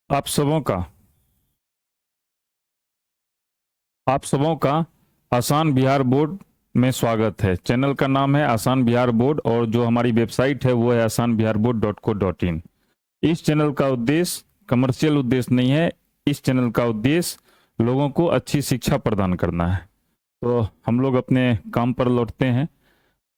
आप सबों का आसान बिहार बोर्ड में स्वागत है। चैनल का नाम है आसान बिहार बोर्ड और जो हमारी वेबसाइट है वो है asanbiharboard.co.in। इस चैनल का उद्देश्य कमर्शियल उद्देश्य नहीं है। इस चैनल का उद्देश्य लोगों को अच्छी शिक्षा प्रदान करना है। तो हम लोग अपने काम पर लौटते हैं।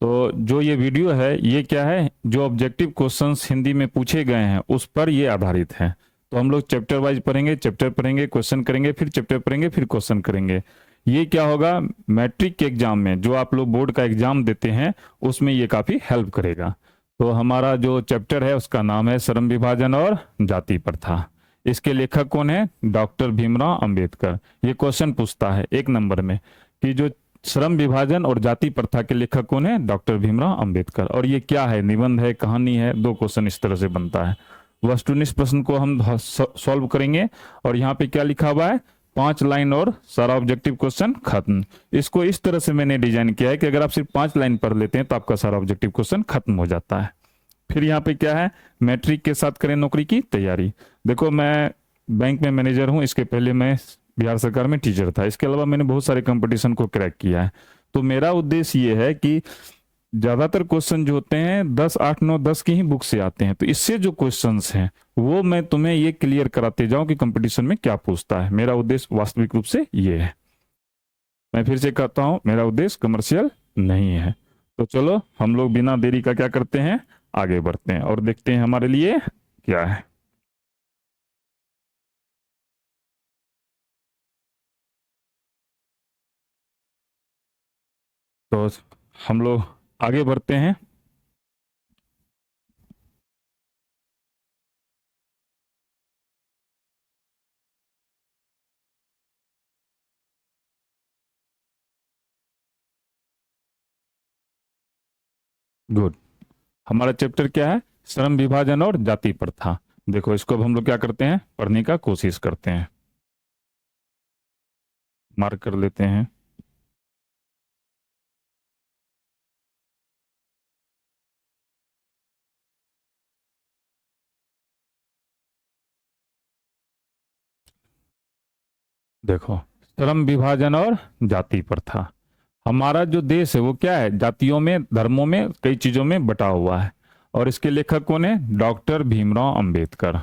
तो जो ये वीडियो है ये क्या है, जो ऑब्जेक्टिव क्वेश्चंस हिंदी में पूछे गए हैं उस पर ये आधारित है। तो हम लोग चैप्टर वाइज पढ़ेंगे, चैप्टर पढ़ेंगे, क्वेश्चन करेंगे, फिर चैप्टर पढ़ेंगे, फिर क्वेश्चन करेंगे। ये क्या होगा, मैट्रिक के एग्जाम में जो आप लोग बोर्ड का एग्जाम देते हैं उसमें ये काफ़ी हेल्प करेगा। तो हमारा जो चैप्टर है उसका नाम है श्रम विभाजन और जाति प्रथा। इसके लेखक कौन है? डॉक्टर भीमराव अंबेडकर। ये क्वेश्चन पूछता है 1 नंबर में कि जो श्रम विभाजन और जाति प्रथा के लेखक कौन है? डॉक्टर भीमराव अंबेडकर। और ये क्या है, निबंध है, कहानी है? 2 क्वेश्चन इस तरह से बनता है। वस्तुनिष्ठ प्रश्न को हम सॉल्व करेंगे और यहाँ पे क्या लिखा हुआ है, 5 लाइन और सारा ऑब्जेक्टिव क्वेश्चन खत्म। इसको इस तरह से मैंने डिजाइन किया है कि अगर आप सिर्फ 5 लाइन पढ़ लेते हैं तो आपका सारा ऑब्जेक्टिव क्वेश्चन खत्म हो जाता है। फिर यहाँ पे क्या है, मैट्रिक के साथ करें नौकरी की तैयारी। देखो मैं बैंक में मैनेजर हूँ, इसके पहले मैं बिहार सरकार में टीचर था। इसके अलावा मैंने बहुत सारे कंपटीशन को क्रैक किया है। तो मेरा उद्देश्य ये है कि ज्यादातर क्वेश्चन जो होते हैं 10, 8, 9, 10 की ही बुक से आते हैं। तो इससे जो क्वेश्चंस हैं वो मैं तुम्हें ये क्लियर कराते जाऊं कि कंपटीशन में क्या पूछता है। मेरा उद्देश्य वास्तविक रूप से ये है। मैं फिर से कहता हूं, मेरा उद्देश्य कमर्शियल नहीं है। तो चलो हम लोग बिना देरी का क्या करते हैं, आगे बढ़ते हैं और देखते हैं हमारे लिए क्या है। तो हम लोग आगे बढ़ते हैं। गुड। हमारा चैप्टर क्या है, श्रम विभाजन और जाति प्रथा। देखो इसको अब हम लोग क्या करते हैं, पढ़ने का कोशिश करते हैं। मार्क कर लेते हैं। देखो श्रम विभाजन और जाति प्रथा। हमारा जो देश है वो क्या है, जातियों में, धर्मों में, कई चीजों में बटा हुआ है। और इसके लेखक कौन है? डॉक्टर भीमराव अंबेडकर।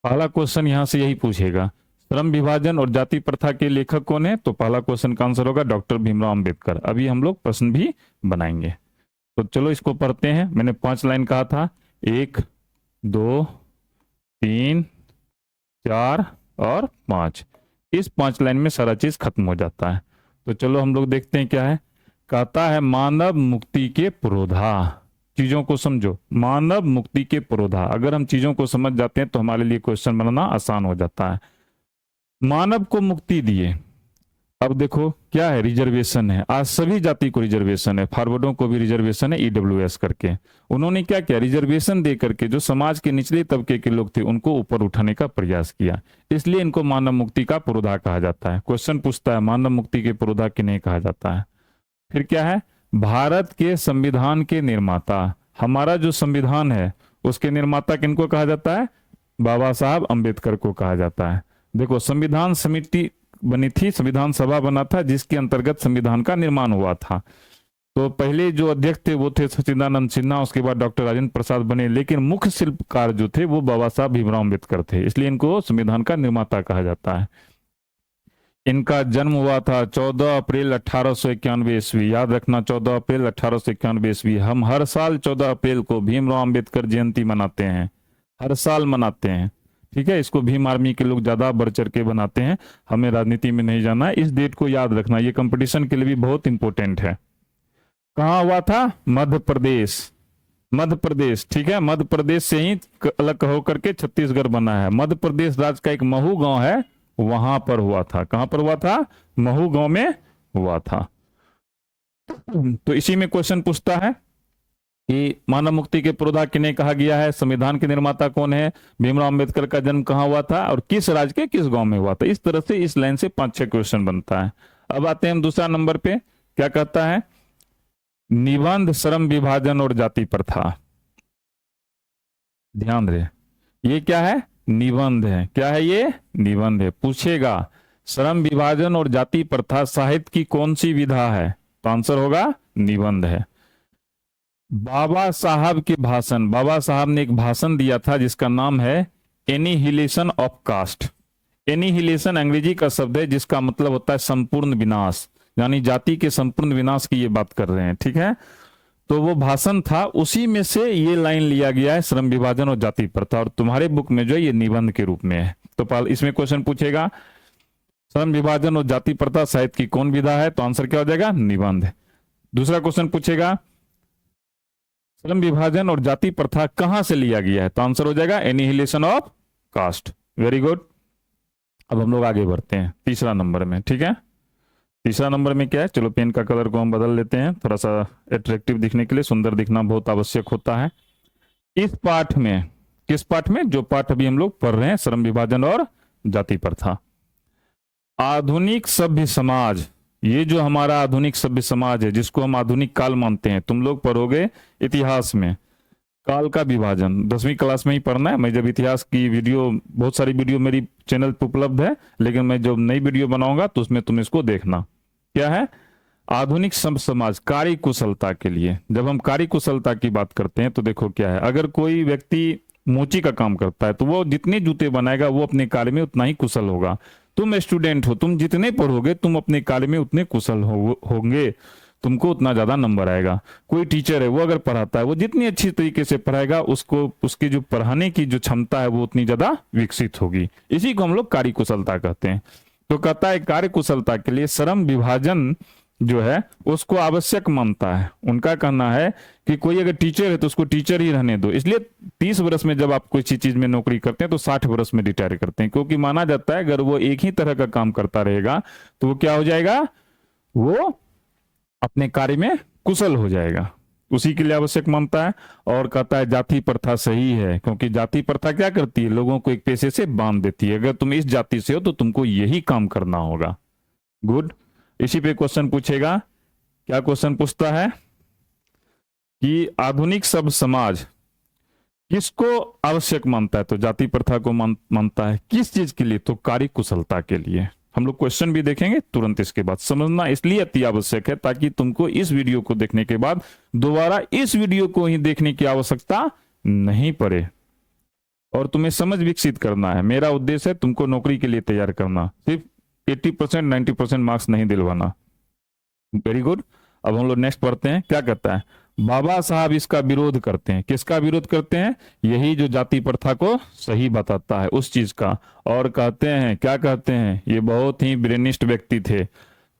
पहला क्वेश्चन यहां से यही पूछेगा, श्रम विभाजन और जाति प्रथा के लेखक कौन है? तो पहला क्वेश्चन का आंसर होगा डॉक्टर भीमराव अंबेडकर। अभी हम लोग प्रश्न भी बनाएंगे। तो चलो इसको पढ़ते हैं। मैंने 5 लाइन कहा था, 1, 2, 3, 4 और 5। इस 5 लाइन में सारा चीज खत्म हो जाता है। तो चलो हम लोग देखते हैं क्या है। कहता है मानव मुक्ति के पुरोधा। चीजों को समझो, मानव मुक्ति के पुरोधा। अगर हम चीजों को समझ जाते हैं तो हमारे लिए क्वेश्चन बनाना आसान हो जाता है। मानव को मुक्ति दिए। अब देखो क्या है, रिजर्वेशन है। आज सभी जाति को रिजर्वेशन है, फॉरवर्डों को भी रिजर्वेशन है, ईडब्ल्यूएस करके। उन्होंने क्या किया, रिजर्वेशन दे करके जो समाज के निचले तबके के लोग थे उनको ऊपर उठाने का प्रयास किया। इसलिए इनको मानव मुक्ति का पुरोधा कहा जाता है। क्वेश्चन पूछता है मानव मुक्ति के पुरोधा किन्हें कहा जाता है। फिर क्या है, भारत के संविधान के निर्माता। हमारा जो संविधान है उसके निर्माता किनको कहा जाता है? बाबा साहब अंबेडकर को कहा जाता है। देखो संविधान समिति बनी थी, संविधान सभा बना था जिसके अंतर्गत संविधान का निर्माण हुआ था। तो पहले जो अध्यक्ष थे वो थे सच्चिदानंद सिन्हा, उसके बाद डॉक्टर राजेंद्र प्रसाद बने, लेकिन मुख्य शिल्पकार जो थे वो बाबा साहब भीमराव अंबेडकर थे। इसलिए इनको संविधान का निर्माता कहा जाता है। इनका जन्म हुआ था 14 अप्रैल 1891 ईस्वी। याद रखना, 14 अप्रैल 1891 ईस्वी। हम हर साल 14 अप्रैल को भीमराव अंबेडकर जयंती मनाते हैं, हर साल मनाते हैं। ठीक है, इसको भीम आर्मी के लोग ज्यादा बढ़ चढ़ के बनाते हैं। हमें राजनीति में नहीं जाना है, इस डेट को याद रखना, ये कंपटीशन के लिए भी बहुत इंपॉर्टेंट है। कहाँ हुआ था? मध्य प्रदेश। मध्य प्रदेश, ठीक है, मध्य प्रदेश से ही अलग होकर के छत्तीसगढ़ बना है। मध्य प्रदेश राज्य का एक महू गांव है, वहां पर हुआ था। कहां पर हुआ था? महू गांव में हुआ था। तो इसी में क्वेश्चन पूछता है कि मानव मुक्ति के पुरोधा किन्हें कहा गया है, संविधान के निर्माता कौन है, भीमराव अंबेडकर का जन्म कहां हुआ था और किस राज्य के किस गांव में हुआ था। इस तरह से इस लाइन से 5-6 क्वेश्चन बनता है। अब आते हैं हम दूसरा नंबर पे। क्या कहता है, निबंध श्रम विभाजन और जाति प्रथा। ध्यान रहे, ये क्या है? निबंध है। क्या है ये? निबंध है। पूछेगा श्रम विभाजन और जाति प्रथा साहित्य की कौन सी विधा है, तो आंसर होगा निबंध है। बाबा साहब के भाषण, बाबा साहब ने एक भाषण दिया था जिसका नाम है एनिहिलेशन ऑफ कास्ट। एनिहिलेशन अंग्रेजी का शब्द है जिसका मतलब होता है संपूर्ण विनाश, यानी जाति के संपूर्ण विनाश की ये बात कर रहे हैं, ठीक है। तो वो भाषण था, उसी में से ये लाइन लिया गया है, श्रम विभाजन और जाति प्रथा, और तुम्हारे बुक में जो है ये निबंध के रूप में है। तो इसमें क्वेश्चन पूछेगा श्रम विभाजन और जाति प्रथा साहित्य की कौन विधा है, तो आंसर क्या हो जाएगा? निबंध। दूसरा क्वेश्चन पूछेगा श्रम विभाजन और जाति प्रथा कहां से लिया गया है, तो आंसर हो जाएगा annihilation of caste. Very good. अब हम लोग आगे बढ़ते हैं तीसरा नंबर में, ठीक है। तीसरा नंबर में क्या है, चलो पेन का कलर को हम बदल लेते हैं, थोड़ा सा अट्रैक्टिव दिखने के लिए, सुंदर दिखना बहुत आवश्यक होता है। इस पाठ में, किस पाठ में? जो पाठ अभी हम लोग पढ़ रहे हैं, श्रम विभाजन और जाति प्रथा। आधुनिक सभ्य समाज, ये जो हमारा आधुनिक सभ्य समाज है जिसको हम आधुनिक काल मानते हैं, तुम लोग पढ़ोगे इतिहास में काल का विभाजन, 10वीं क्लास में ही पढ़ना है। मैं जब इतिहास की वीडियो, बहुत सारी वीडियो मेरी चैनल पर उपलब्ध है, लेकिन मैं जब नई वीडियो बनाऊंगा तो उसमें तुम इसको देखना। क्या है? आधुनिक सभ्य समाज कार्य कुशलता के लिए। जब हम कार्य कुशलता की बात करते हैं तो देखो क्या है, अगर कोई व्यक्ति मोची का काम करता है तो वो जितने जूते बनाएगा वो अपने कार्य में उतना ही कुशल होगा। तुम स्टूडेंट हो, तुम जितने पढ़ोगे तुम अपने कार्य में उतने कुशल होंगे, तुमको उतना ज्यादा नंबर आएगा। कोई टीचर है, वो अगर पढ़ाता है, वो जितनी अच्छी तरीके से पढ़ाएगा, उसको उसकी जो पढ़ाने की जो क्षमता है वो उतनी ज्यादा विकसित होगी। इसी को हम लोग कार्य कुशलता कहते हैं। तो कहता है कार्य कुशलता के लिए श्रम विभाजन जो है उसको आवश्यक मानता है। उनका कहना है कि कोई अगर टीचर है तो उसको टीचर ही रहने दो। इसलिए 30 वर्ष में जब आप कोई चीज में नौकरी करते हैं तो 60 वर्ष में रिटायर करते हैं, क्योंकि माना जाता है अगर वो एक ही तरह का काम करता रहेगा तो वो क्या हो जाएगा, वो अपने कार्य में कुशल हो जाएगा। उसी के लिए आवश्यक मानता है। और कहता है जाति प्रथा सही है, क्योंकि जाति प्रथा क्या करती है, लोगों को एक पेशे से बांध देती है। अगर तुम इस जाति से हो तो तुमको यही काम करना होगा। गुड। इसी पे क्वेश्चन पूछेगा, क्या क्वेश्चन पूछता है कि आधुनिक सभ्य समाज किसको आवश्यक मानता है, तो जाति प्रथा को मानता है। किस चीज के लिए, तो कार्य कुशलता के लिए। हम लोग क्वेश्चन भी देखेंगे तुरंत इसके बाद। समझना इसलिए अति आवश्यक है ताकि तुमको इस वीडियो को देखने के बाद दोबारा इस वीडियो को ही देखने की आवश्यकता नहीं पड़े, और तुम्हें समझ विकसित करना है। मेरा उद्देश्य है तुमको नौकरी के लिए तैयार करना, सिर्फ 80% 90% मार्क्स नहीं दिलवाना। Very good. अब हम लोग नेक्स्ट पढ़ते हैं, क्या कहता है। बाबा साहब इसका विरोध करते हैं। किसका विरोध करते हैं? यही जो जाति प्रथा को सही बताता है उस चीज का। और कहते हैं, क्या कहते हैं, ये बहुत ही ब्रेनिस्ट व्यक्ति थे।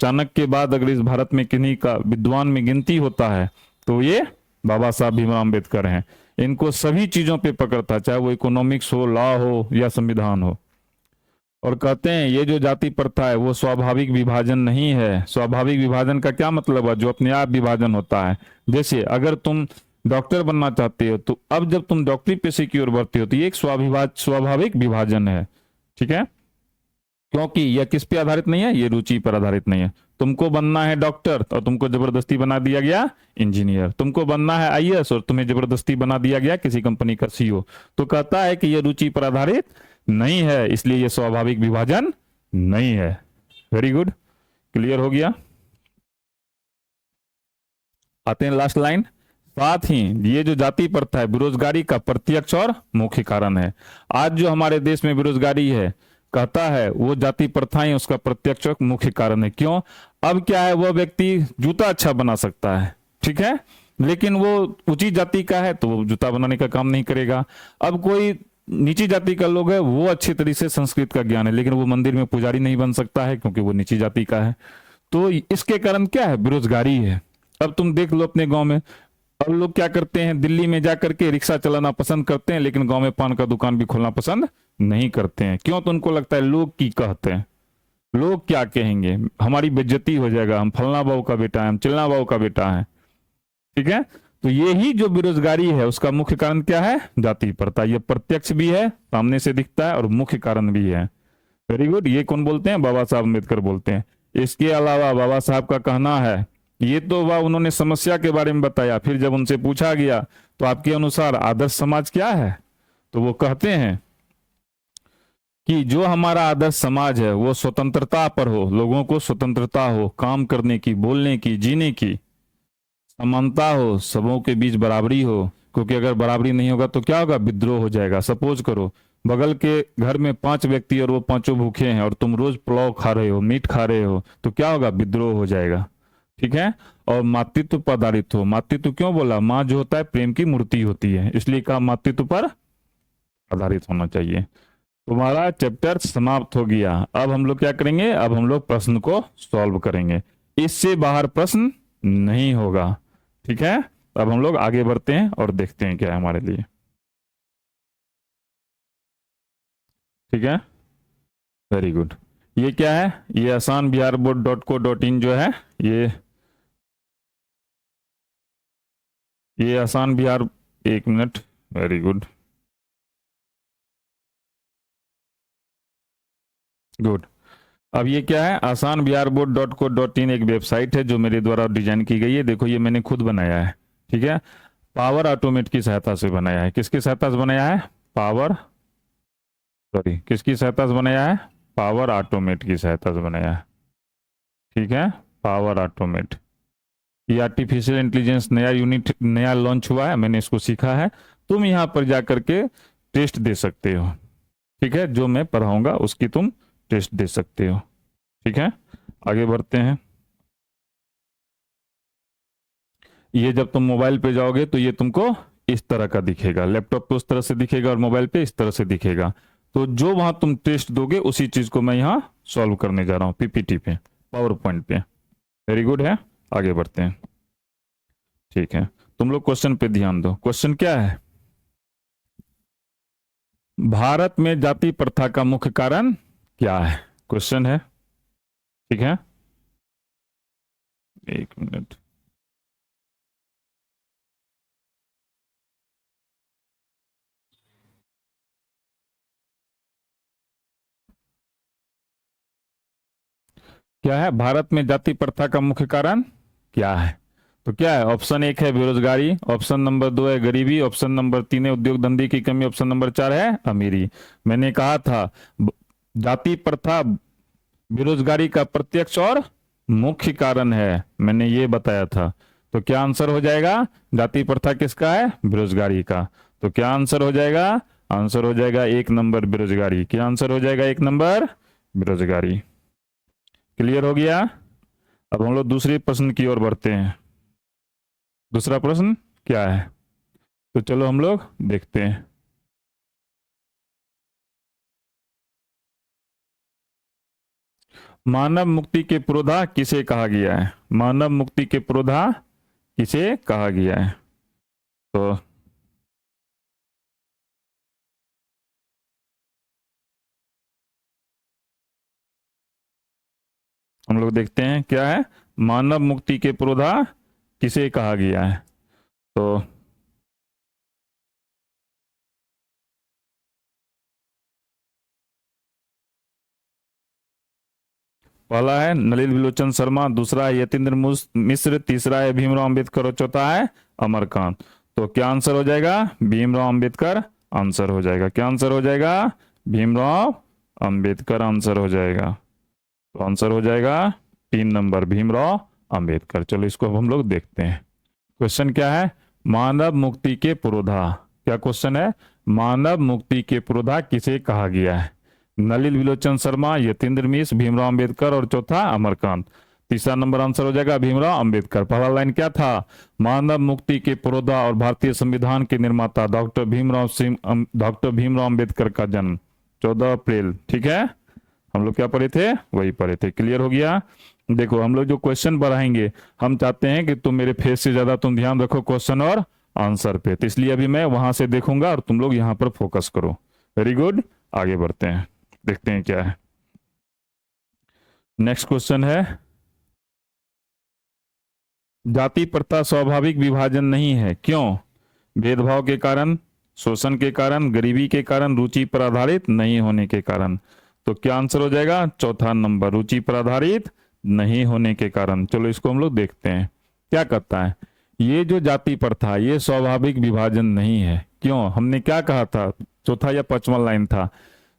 चाणक्य के बाद अगर इस भारत में किन्हीं का विद्वान में गिनती होता है तो ये बाबा साहब भीमराव अम्बेडकर हैं। इनको सभी चीजों पे पकड़ता, चाहे वो इकोनॉमिक्स हो, लॉ हो या संविधान हो। और कहते हैं ये जो जाति प्रथा है वो स्वाभाविक विभाजन नहीं है। स्वाभाविक विभाजन का क्या मतलब है? जो अपने आप विभाजन होता है। जैसे अगर तुम डॉक्टर बनना चाहते हो तो अब जब तुम डॉक्टरी पेशे की ओर बढ़ते हो तो ये एक स्वाभाविक विभाजन है, ठीक है। क्योंकि यह किस पे आधारित नहीं है, ये रुचि पर आधारित नहीं है। तुमको बनना है डॉक्टर और तुमको जबरदस्ती बना दिया गया इंजीनियर। तुमको बनना है आईएएस और तुम्हें जबरदस्ती बना दिया गया किसी कंपनी का सीईओ। तो कहता है कि यह रुचि पर आधारित नहीं है, इसलिए यह स्वाभाविक विभाजन नहीं है। वेरी गुड, क्लियर हो गया। आते हैं लास्ट लाइन। साथ ही ये जो जाति प्रथा है बेरोजगारी का प्रत्यक्ष और मुख्य कारण है। आज जो हमारे देश में बेरोजगारी है, कहता है वो जाति प्रथाएं उसका प्रत्यक्ष और मुख्य कारण है। क्यों? अब क्या है, वो व्यक्ति जूता अच्छा बना सकता है, ठीक है, लेकिन वो ऊंची जाति का है तो वो जूता बनाने का काम नहीं करेगा। अब कोई नीची जाति का लोग है, वो अच्छी तरीके से संस्कृत का ज्ञान है, लेकिन वो मंदिर में पुजारी नहीं बन सकता है क्योंकि वो नीची जाति का है। तो इसके कारण क्या है, बेरोजगारी है। अब तुम देख लो अपने गांव में, अब लोग क्या करते हैं, दिल्ली में जाकर के रिक्शा चलाना पसंद करते हैं, लेकिन गांव में पान का दुकान भी खोलना पसंद नहीं करते हैं। क्यों? तो उनको लगता है लोग की कहते हैं, लोग क्या कहेंगे, हमारी बेइज्जती हो जाएगा, हम फलना बाबू का बेटा है, हम चिल्ला बाबू का बेटा है, ठीक है। तो यही जो बेरोजगारी है उसका मुख्य कारण क्या है, जाति प्रथा। ये प्रत्यक्ष भी है, सामने से दिखता है, और मुख्य कारण भी है। Very good. ये कौन बोलते हैं? बाबा साहब अम्बेडकर बोलते हैं। इसके अलावा बाबा साहब का कहना है, ये तो वह उन्होंने समस्या के बारे में बताया, फिर जब उनसे पूछा गया तो आपके अनुसार आदर्श समाज क्या है, तो वो कहते हैं कि जो हमारा आदर्श समाज है वो स्वतंत्रता पर हो, लोगों को स्वतंत्रता हो काम करने की, बोलने की, जीने की, समानता हो, सबों के बीच बराबरी हो। क्योंकि अगर बराबरी नहीं होगा तो क्या होगा, विद्रोह हो जाएगा। सपोज करो बगल के घर में 5 व्यक्ति और वो पांचों भूखे हैं और तुम रोज पुलाव खा रहे हो, मीट खा रहे हो, तो क्या होगा, विद्रोह हो जाएगा। ठीक है। और मातृत्व पर आधारित हो, मातृत्व क्यों बोला, माँ जो होता है प्रेम की मूर्ति होती है, इसलिए कहा मातृत्व पर आधारित होना चाहिए। तुम्हारा चैप्टर समाप्त हो गया। अब हम लोग क्या करेंगे, अब हम लोग प्रश्न को सॉल्व करेंगे, इससे बाहर प्रश्न नहीं होगा। ठीक है। अब हम लोग आगे बढ़ते हैं और देखते हैं क्या है हमारे लिए। ठीक है, वेरी गुड। ये क्या है, ये आसान Bihar board dot co dot in जो है, ये आसान बिहार, एक मिनट, वेरी गुड, गुड। अब ये क्या है, आसान Bihar board dot co dot in एक वेबसाइट है जो मेरे द्वारा डिजाइन की गई है। देखो ये मैंने खुद बनाया है। ठीक है, पावर ऑटोमेट की सहायता से बनाया है। किसकी सहायता से बनाया है, पावर, सॉरी किसकी सहायता से बनाया है, पावर ऑटोमेट की सहायता से बनाया है। ठीक है, पावर ऑटोमेट, ये आर्टिफिशियल इंटेलिजेंस नया यूनिट नया लॉन्च हुआ है, मैंने इसको सीखा है। तुम यहाँ पर जा करके टेस्ट दे सकते हो। ठीक है, जो मैं पढ़ाऊंगा उसकी तुम टेस्ट दे सकते हो। ठीक है, आगे बढ़ते हैं। ये जब तुम मोबाइल पे जाओगे तो ये तुमको इस तरह का दिखेगा, लैपटॉप पे उस तरह से दिखेगा और मोबाइल पे इस तरह से दिखेगा। तो जो वहां तुम टेस्ट दोगे उसी चीज को मैं यहाँ सॉल्व करने जा रहा हूँ पीपीटी पे, पावर पॉइंट पे। वेरी गुड है, आगे बढ़ते हैं। ठीक है, तुम लोग क्वेश्चन पे ध्यान दो। क्वेश्चन क्या है, भारत में जाति प्रथा का मुख्य कारण क्या है, क्वेश्चन है। ठीक है, एक मिनट, क्या है, भारत में जाति प्रथा का मुख्य कारण क्या है। तो क्या है, ऑप्शन 1 है बेरोजगारी, ऑप्शन नंबर 2 है गरीबी, ऑप्शन नंबर 3 है उद्योग धंधे की कमी, ऑप्शन नंबर 4 है अमीरी। मैंने कहा था जाति प्रथा बेरोजगारी का प्रत्यक्ष और मुख्य कारण है, मैंने ये बताया था। तो क्या आंसर हो जाएगा, जाति प्रथा किसका है, बेरोजगारी का। तो क्या आंसर हो जाएगा, आंसर हो जाएगा 1 नंबर बेरोजगारी। क्या आंसर हो जाएगा, 1 नंबर बेरोजगारी। क्लियर हो गया। अब हम लोग दूसरे प्रश्न की ओर बढ़ते हैं। दूसरा प्रश्न क्या है, तो चलो हम लोग देखते हैं। मानव मुक्ति के पुरोधा किसे कहा गया है, मानव मुक्ति के पुरोधा किसे कहा गया है। तो हम लोग देखते हैं क्या है, मानव मुक्ति के पुरोधा किसे कहा गया है। तो पहला है नलिन विलोचन शर्मा, दूसरा है यतीन्द्र मिश्र, तीसरा है भीमराव अंबेडकर और चौथा है अमरकांत। तो क्या आंसर हो जाएगा, भीमराव अंबेडकर आंसर हो जाएगा। क्या आंसर हो जाएगा, भीमराव अंबेडकर आंसर हो जाएगा। तो आंसर हो जाएगा 3 नंबर भीमराव अंबेडकर। चलो इसको अब हम लोग देखते हैं। क्वेश्चन क्या है, मानव मुक्ति के पुरोधा, क्या क्वेश्चन है, मानव मुक्ति के पुरोधा किसे कहा गया है। नलिन विलोचन शर्मा, यतीन्द्र मिश्र, भीमराव अंबेडकर और चौथा अमरकांत। तीसरा नंबर आंसर हो जाएगा भीमराव अंबेडकर। पहला लाइन क्या था, मानव मुक्ति के पुरोधा और भारतीय संविधान के निर्माता डॉक्टर भीमराव अंबेडकर का जन्म 14 अप्रैल। ठीक है, हम लोग क्या पढ़े थे, वही पढ़े थे। क्लियर हो गया। देखो हम लोग जो क्वेश्चन बढ़ाएंगे, हम चाहते हैं कि तुम मेरे फेस से ज्यादा तुम ध्यान रखो क्वेश्चन और आंसर पे, तो इसलिए अभी मैं वहां से देखूंगा और तुम लोग यहाँ पर फोकस करो। वेरी गुड, आगे बढ़ते हैं, देखते हैं क्या है। नेक्स्ट क्वेश्चन है, जाति प्रथा स्वाभाविक विभाजन नहीं है, क्यों, भेदभाव के कारण, शोषण के कारण, गरीबी के कारण, रुचि पर आधारित नहीं होने के कारण। तो क्या आंसर हो जाएगा, चौथा नंबर, रुचि पर आधारित नहीं होने के कारण। चलो इसको हम लोग देखते हैं क्या कहता है। ये जो जाति प्रथा ये स्वाभाविक विभाजन नहीं है, क्यों, हमने क्या कहा था, चौथा या 5वां लाइन था,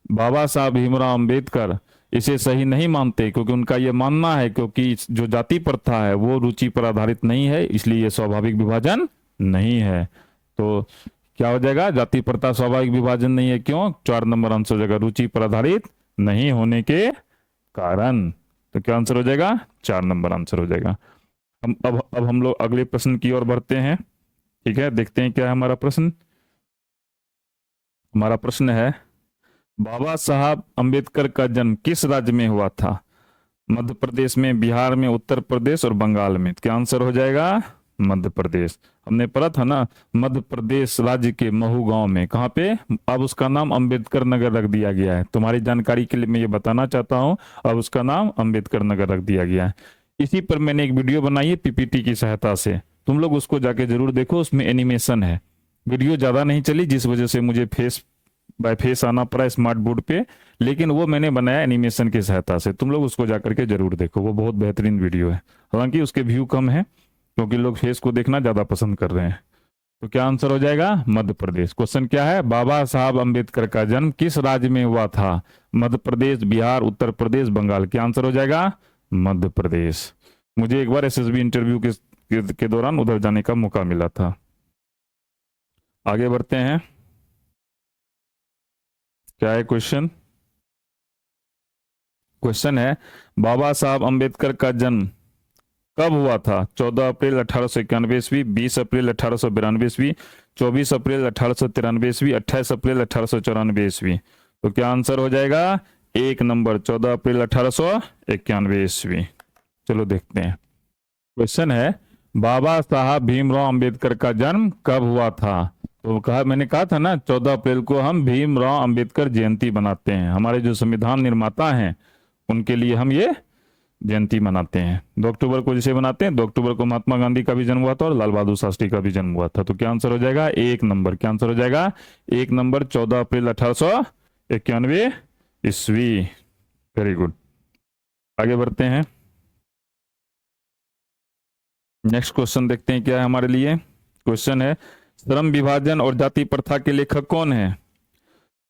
बाबा साहब भीमराव अंबेडकर इसे सही नहीं मानते, क्योंकि उनका यह मानना है क्योंकि जो जाति प्रथा है वो रुचि पर आधारित नहीं है, इसलिए यह स्वाभाविक विभाजन नहीं है। तो क्या हो जाएगा, जाति प्रथा स्वाभाविक विभाजन नहीं है, क्यों? 4 नंबर आंसर हो जाएगा, रुचि पर आधारित नहीं होने के कारण। तो क्या आंसर हो जाएगा, 4 नंबर आंसर हो जाएगा। अब हम लोग अगले प्रश्न की ओर बढ़ते हैं। ठीक है, देखते हैं क्या है हमारा प्रश्न। हमारा प्रश्न है, बाबा साहब अंबेडकर का जन्म किस राज्य में हुआ था? मध्य प्रदेश में, बिहार में, उत्तर प्रदेश और बंगाल में। क्या आंसर हो जाएगा, मध्य प्रदेश। हमने पढ़ा था ना, मध्य प्रदेश राज्य के महू गांव में। कहाँ पे? अब उसका नाम अंबेडकर नगर रख दिया गया है। तुम्हारी जानकारी के लिए मैं ये बताना चाहता हूँ, अब उसका नाम अंबेडकर नगर रख दिया गया है। इसी पर मैंने एक वीडियो बनाई है पीपीटी की सहायता से, तुम लोग उसको जाके जरूर देखो, उसमें एनिमेशन है। वीडियो ज्यादा नहीं चली, जिस वजह से मुझे फेस बाय फेस आना पड़ा स्मार्ट बोर्ड पे, लेकिन वो मैंने बनाया एनिमेशन की सहायता से। तुम लोग उसको जाकर के जरूर देखो, वो बहुत बेहतरीन वीडियो है। हालांकि उसके व्यू कम है क्योंकि लोग फेस को देखना ज्यादा पसंद कर रहे हैं। तो क्या आंसर हो जाएगा, मध्य प्रदेश। क्वेश्चन क्या है, बाबा साहब अंबेडकर का जन्म किस राज्य में हुआ था? मध्य प्रदेश, बिहार, उत्तर प्रदेश, बंगाल। क्या आंसर हो जाएगा, मध्य प्रदेश। मुझे एक बार एसएसबी इंटरव्यू के दौरान उधर जाने का मौका मिला था। आगे बढ़ते हैं, क्या है क्वेश्चन? क्वेश्चन है, बाबा साहब अंबेडकर का जन्म कब हुआ था? 14 अप्रैल 1891 ईस्वी, 20 अप्रैल 1892 ईस्वी, 24 अप्रैल 1893 ईस्वी, 28 अप्रैल 1894 ईस्वी। तो क्या आंसर हो जाएगा, 1 नंबर, 14 अप्रैल 1891 ईस्वी। चलो देखते हैं। क्वेश्चन है, बाबा साहब भीमराव अंबेडकर का जन्म कब हुआ था? तो मैंने कहा था ना, 14 अप्रैल को हम भीमराव अंबेडकर जयंती बनाते हैं। हमारे जो संविधान निर्माता हैं उनके लिए हम ये जयंती मनाते हैं। 2 अक्टूबर को जिसे मनाते हैं, 2 अक्टूबर को महात्मा गांधी का भी जन्म हुआ था और लाल बहादुर शास्त्री का भी जन्म हुआ था। तो क्या आंसर हो जाएगा, 1 नंबर। क्या आंसर हो जाएगा, 1 नंबर, 14 अप्रैल 1891 ईस्वी। Very good. आगे बढ़ते हैं, नेक्स्ट क्वेश्चन देखते हैं क्या है हमारे लिए। क्वेश्चन है, श्रम विभाजन और जाति प्रथा के लेखक कौन है?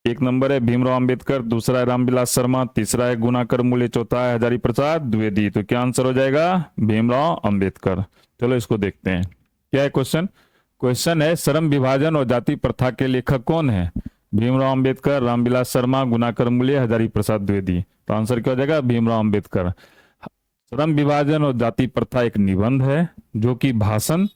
1 नंबर है भीमराव अंबेडकर, दूसरा है रामविलास शर्मा, तीसरा है गुणाकर मूले, चौथा है हजारी प्रसाद द्विवेदी। तो क्या आंसर हो जाएगा, भीमराव अंबेडकर। चलो इसको देखते हैं, क्या है क्वेश्चन। क्वेश्चन है, श्रम विभाजन और जाति प्रथा के लेखक कौन है? भीमराव अंबेडकर, रामविलास शर्मा, गुणाकर मूले, हजारी प्रसाद द्विवेदी। तो आंसर क्या हो जाएगा, भीमराव अंबेडकर। श्रम विभाजन और जाति प्रथा एक निबंध है जो कि भाषण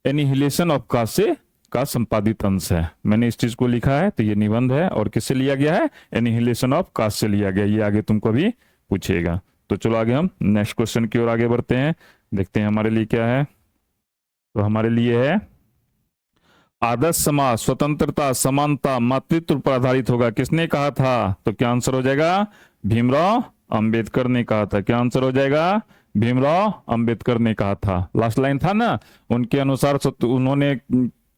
एनिहिलेशन ऑफ कास्ट से का संपादित अंश है। मैंने इस चीज को लिखा है, तो ये निबंध है और किससे लिया गया है, एनिहिलेशन ऑफ कास्ट से लिया गया। ये आगे तुमको भी पूछेगा। तो चलो आगे हम नेक्स्ट क्वेश्चन की ओर आगे बढ़ते हैं, देखते हैं हमारे लिए क्या है। तो हमारे लिए है, आदर्श समाज स्वतंत्रता, समानता, मातृत्व पर आधारित होगा, किसने कहा था? तो क्या आंसर हो जाएगा, भीमराव अंबेडकर ने कहा था। क्या आंसर हो जाएगा, भीमराव अंबेडकर ने कहा था। लास्ट लाइन था ना, उनके अनुसार उन्होंने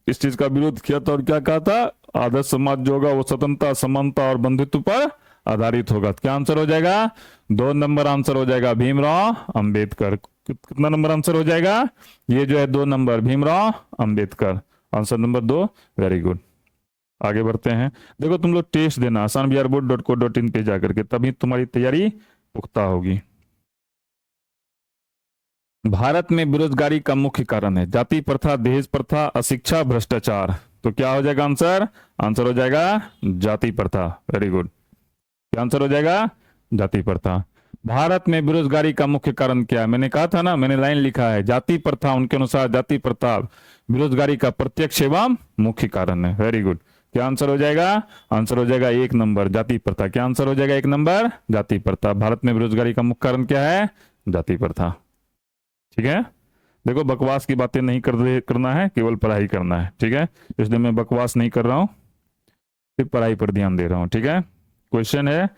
इस चीज का विरोध किया था और क्या कहा था, आदर्श समाज जो होगा वो स्वतंत्रता, समानता और बंधुत्व पर आधारित होगा। क्या आंसर हो जाएगा, 2 नंबर आंसर हो जाएगा, भीमराव अंबेडकर। कितना नंबर आंसर हो जाएगा, ये जो है 2 number, Bhimrao Ambedkar, answer number 2। Very good. आगे बढ़ते हैं। देखो तुम लोग टेस्ट देना asanbiharboard.co.in पे जाकर के, तभी तुम्हारी तैयारी पुख्ता होगी। भारत में बेरोजगारी का मुख्य कारण है जाति प्रथा, दहेज प्रथा, अशिक्षा, भ्रष्टाचार। तो क्या हो जाएगा आंसर, आंसर हो जाएगा जाति प्रथा। Very good. क्या आंसर हो जाएगा, जाति प्रथा। भारत में बेरोजगारी का मुख्य कारण क्या है? मैंने कहा था ना, मैंने लाइन लिखा है, जाति प्रथा, उनके अनुसार जाति प्रथा बेरोजगारी का प्रत्यक्ष एवं मुख्य कारण है। Very good. क्या आंसर हो जाएगा, आंसर हो जाएगा 1 नंबर, जाति प्रथा। क्या आंसर हो जाएगा, 1 नंबर, जाति प्रथा। भारत में बेरोजगारी का मुख्य कारण क्या है, जाति प्रथा। ठीक है, देखो बकवास की बातें नहीं करना है, केवल पढ़ाई करना है। ठीक है, इसलिए मैं बकवास नहीं कर रहा हूं, सिर्फ पढ़ाई पर ध्यान दे रहा हूं। ठीक है, क्वेश्चन है,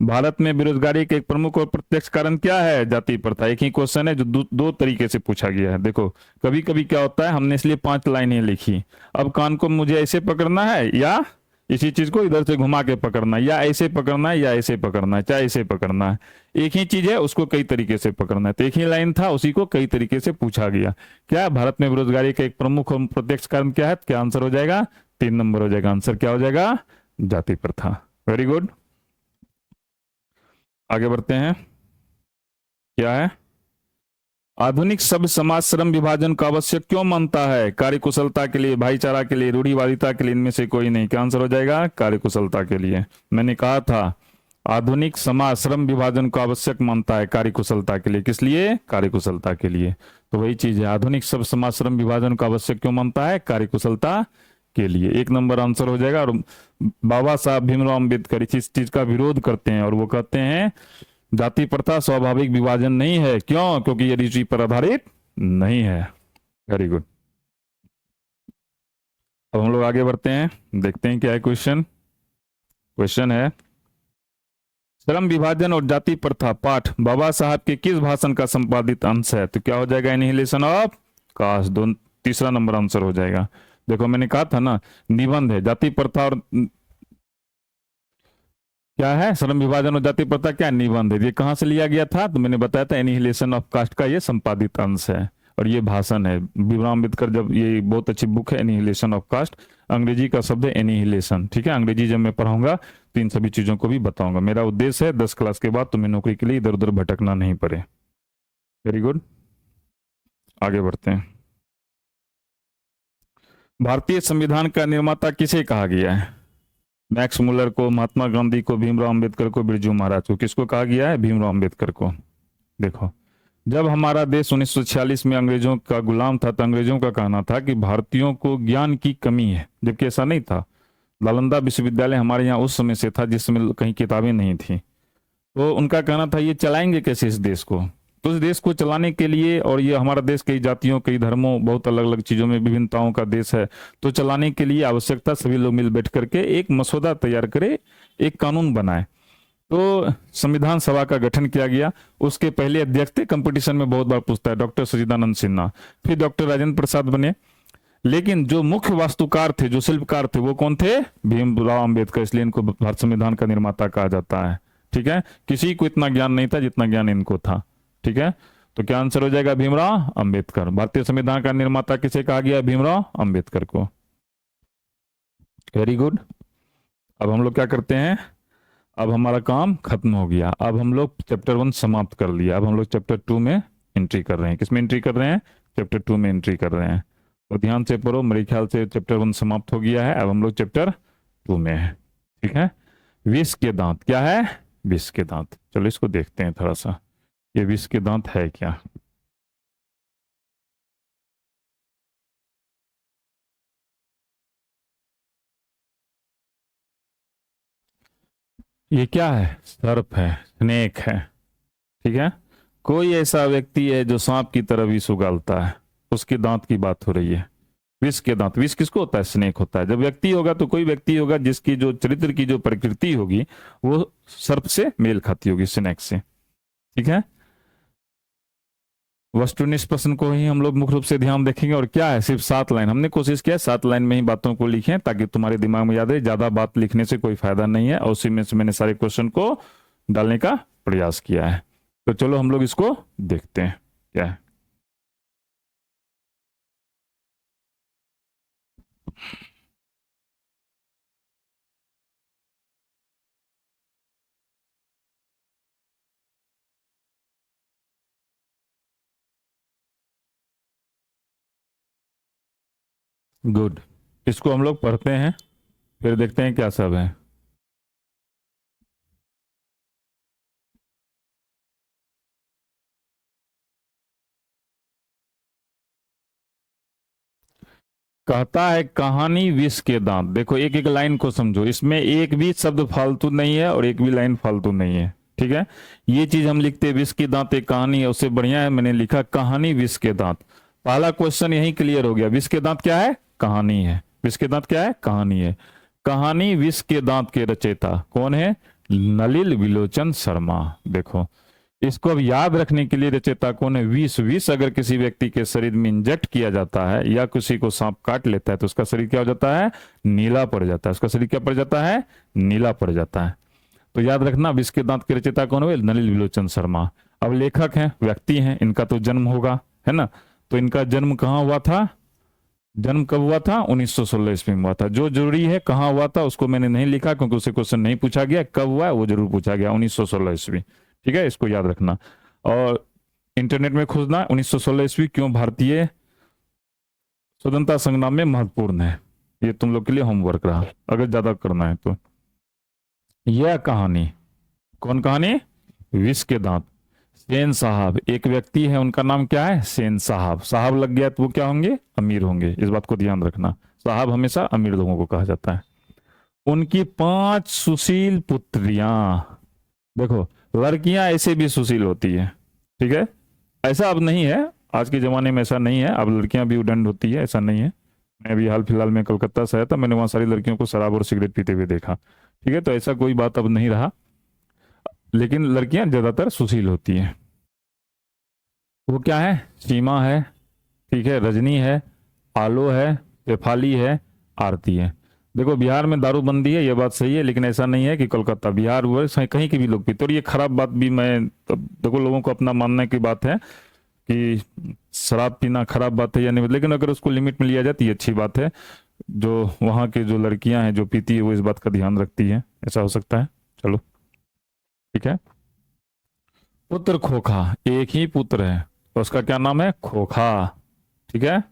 भारत में बेरोजगारी के एक प्रमुख और प्रत्यक्ष कारण क्या है, जाति प्रथा। एक ही क्वेश्चन है जो 2 तरीके से पूछा गया है। देखो कभी कभी क्या होता है, हमने इसलिए 5 लाइनें लिखी, अब कान को मुझे ऐसे पकड़ना है या इसी चीज को इधर से घुमा के पकड़ना है, या ऐसे पकड़ना है या ऐसे पकड़ना है, चाहे ऐसे पकड़ना है। एक ही चीज है, उसको कई तरीके से पकड़ना है। तो एक ही लाइन था, उसी को कई तरीके से पूछा गया। क्या भारत में बेरोजगारी का एक प्रमुख और प्रत्यक्ष कारण क्या है? क्या आंसर हो जाएगा, 3 नंबर हो जाएगा आंसर। क्या हो जाएगा, जाति प्रथा। Very good. आगे बढ़ते हैं। क्या है? आधुनिक सभ्य समाज श्रम विभाजन को आवश्यक क्यों मानता है? कार्यकुशलता के लिए, भाईचारा के लिए, रूढ़िवादिता के लिए, इनमें से कोई नहीं। क्या आंसर हो जाएगा? कार्यकुशलता के लिए। मैंने कहा था आधुनिक समाज श्रम विभाजन को आवश्यक मानता है कार्यकुशलता के लिए। किस लिए? कार्यकुशलता के लिए। तो वही चीज है, आधुनिक सभ्य समाज श्रम विभाजन को आवश्यक क्यों मानता है? कार्यकुशलता के लिए। 1 नंबर आंसर हो जाएगा। और बाबा साहब भीमराव अम्बेडकर इस चीज का विरोध करते हैं और वो कहते हैं जाति प्रथा स्वाभाविक विभाजन नहीं है। क्यों? क्योंकि ये रुचि पर आधारित नहीं है। Very good. अब हम लोग आगे बढ़ते हैं, देखते हैं क्या है क्वेश्चन। क्वेश्चन है श्रम विभाजन और जाति प्रथा पाठ बाबा साहब के किस भाषण का संपादित अंश है? तो क्या हो जाएगा? Annihilation of caste. दो, 3 नंबर आंसर हो जाएगा। देखो मैंने कहा था ना, निबंध है। जाति प्रथा और क्या है? श्रम विभाजन और जाति प्रथा क्या? निबंध है। ये कहां से लिया गया था? तो मैंने बताया था एनिहिलेशन ऑफ कास्ट का ये संपादित अंश है और ये भाषण है। भीमराव अम्बेडकर, जब ये बहुत अच्छी बुक है एनिहिलेशन ऑफ कास्ट, अंग्रेजी का शब्द है एनिहिलेशन। ठीक है, अंग्रेजी जब मैं पढ़ाऊंगा तो इन सभी चीजों को भी बताऊंगा। मेरा उद्देश्य है 10 क्लास के बाद तुम्हें नौकरी के लिए इधर उधर भटकना नहीं पड़े। वेरी गुड, आगे बढ़ते हैं। भारतीय संविधान का निर्माता किसे कहा गया है? मैक्स मुलर को, महात्मा गांधी को, भीमराव अम्बेडकर को, बिरजू महाराज को। किसको कहा गया है? भीमराव अम्बेडकर को। देखो, जब हमारा देश 1946 में अंग्रेजों का गुलाम था तो अंग्रेजों का कहना था कि भारतीयों को ज्ञान की कमी है, जबकि ऐसा नहीं था। नालंदा विश्वविद्यालय हमारे यहाँ उस समय से था जिसमें कहीं किताबें नहीं थी। तो उनका कहना था ये चलाएंगे कैसे इस देश को? तो इस देश को चलाने के लिए, और ये हमारा देश कई जातियों, कई धर्मों, बहुत अलग अलग चीजों में विभिन्नताओं का देश है, तो चलाने के लिए आवश्यकता सभी लोग मिल बैठ करके एक मसौदा तैयार करे, एक कानून बनाए। तो संविधान सभा का गठन किया गया। उसके पहले अध्यक्ष थे, कंपटीशन में बहुत बार पूछता है, डॉक्टर सच्चिदानंद सिन्हा। फिर डॉक्टर राजेंद्र प्रसाद बने। लेकिन जो मुख्य वास्तुकार थे, जो शिल्पकार थे, वो कौन थे? भीमराव अम्बेडकर। इसलिए इनको भारत संविधान का निर्माता कहा जाता है। ठीक है, किसी को इतना ज्ञान नहीं था जितना ज्ञान इनको था। ठीक है, तो क्या आंसर हो जाएगा? भीमराव अम्बेडकर। भारतीय संविधान का निर्माता किसे कहा गया? भीमराव अम्बेडकर को। Very good. अब हम लोग क्या करते हैं? अब हमारा काम खत्म हो गया। अब हम लोग चैप्टर 1 समाप्त कर लिया। अब हम लोग चैप्टर 2 में एंट्री कर रहे हैं। किसमें एंट्री कर रहे हैं? चैप्टर 2 में एंट्री कर रहे हैं। तो ध्यान से पढ़ो, मेरे ख्याल से चैप्टर 1 समाप्त हो गया है। अब हम लोग चैप्टर 2 में है। ठीक है, विष के दांत। क्या है? विष के दांत। चलो इसको देखते हैं थोड़ा सा, ये विष के दांत है क्या। ये क्या है? सर्प है, स्नेक है। ठीक है, कोई ऐसा व्यक्ति है जो सांप की तरह विष उगालता है, उसके दांत की बात हो रही है। विष के दांत। विष किसको होता है? स्नेक होता है। जब व्यक्ति होगा तो कोई व्यक्ति होगा जिसकी जो चरित्र की जो प्रकृति होगी वो सर्प से मेल खाती होगी, स्नेक से। ठीक है, वस्तुनिष्ठ प्रश्न को ही हम लोग मुख्य रूप से ध्यान देखेंगे। और क्या है? सिर्फ 7 लाइन। हमने कोशिश किया 7 लाइन में ही बातों को लिखें ताकि तुम्हारे दिमाग में याद रहे। ज्यादा बात लिखने से कोई फायदा नहीं है, और उसी में से मैंने सारे क्वेश्चन को डालने का प्रयास किया है। तो चलो हम लोग इसको देखते हैं क्या है। गुड, इसको हम लोग पढ़ते हैं, फिर देखते हैं क्या सब है। कहता है कहानी विष के दांत। देखो एक एक लाइन को समझो, इसमें एक भी शब्द फालतू नहीं है और एक भी लाइन फालतू नहीं है। ठीक है, ये चीज हम लिखते हैं विष के दांत एक कहानी है, उससे बढ़िया है मैंने लिखा कहानी विष के दांत। पहला क्वेश्चन यही क्लियर हो गया। विष के दांत क्या है? कहानी है। विष के दांत क्या है? कहानी है। कहानी विष के दांत के रचयिता कौन है? नलिल विलोचन शर्मा। देखो इसको अब याद रखने के लिए रचयिता कौन है? विष। विष अगर किसी व्यक्ति के शरीर में इंजेक्ट किया जाता है या किसी को सांप काट लेता है तो उसका शरीर क्या हो जाता है? नीला पड़ जाता है। उसका शरीर क्या पड़ जाता है? नीला पड़ जाता है। तो याद रखना विष के दांत के रचयिता कौन हुए? नलिल विलोचन शर्मा। अब लेखक हैं, व्यक्ति हैं, इनका तो जन्म होगा, है ना? तो इनका जन्म कहाँ हुआ था? जन्म कब हुआ था? 1916 ईस्वी में हुआ था। जो जरूरी है कहाँ हुआ था उसको मैंने नहीं लिखा, क्योंकि उससे क्वेश्चन नहीं पूछा गया। कब हुआ है वो जरूर पूछा गया, 1916 ईस्वी। ठीक है, इसको याद रखना। और इंटरनेट में खोजना 1916 ईस्वी क्यों भारतीय स्वतंत्रता संग्राम में महत्वपूर्ण है। ये तुम लोग के लिए होमवर्क रहा, अगर ज्यादा करना है तो। यह कहानी, कौन कहानी? विष के दांत। सेन साहब एक व्यक्ति है, उनका नाम क्या है? सेन साहब। साहब लग गया तो वो क्या होंगे? अमीर होंगे। इस बात को ध्यान रखना, साहब हमेशा अमीर लोगों को कहा जाता है। उनकी 5 सुशील पुत्रियां। देखो, लड़कियां ऐसे भी सुशील होती है, ठीक है। ऐसा अब नहीं है, आज के ज़माने में ऐसा नहीं है, अब लड़कियां भी उदंड होती है, ऐसा नहीं है। मैं अभी हाल फिलहाल में कलकत्ता से आया था, मैंने वहाँ सारी लड़कियों को शराब और सिगरेट पीते हुए देखा, ठीक है। तो ऐसा कोई बात अब नहीं रहा, लेकिन लड़कियां ज़्यादातर सुशील होती हैं। वो क्या है? सीमा है, ठीक है, रजनी है, आलो है, शेफाली है, आरती है। देखो, बिहार में दारूबंदी है, ये बात सही है, लेकिन ऐसा नहीं है कि कोलकाता, बिहार वो कहीं के भी लोग पीते। और ये खराब बात भी, मैं देखो लोगों को अपना मानने की बात है कि शराब पीना खराब बात है या नहीं, लेकिन अगर उसको लिमिट में लिया जाए तो ये अच्छी बात है। जो वहाँ की जो लड़कियां हैं जो पीती है वो इस बात का ध्यान रखती है, ऐसा हो सकता है। चलो ठीक है। पुत्र खोखा, एक ही पुत्र है तो उसका क्या नाम है? खोखा, ठीक है।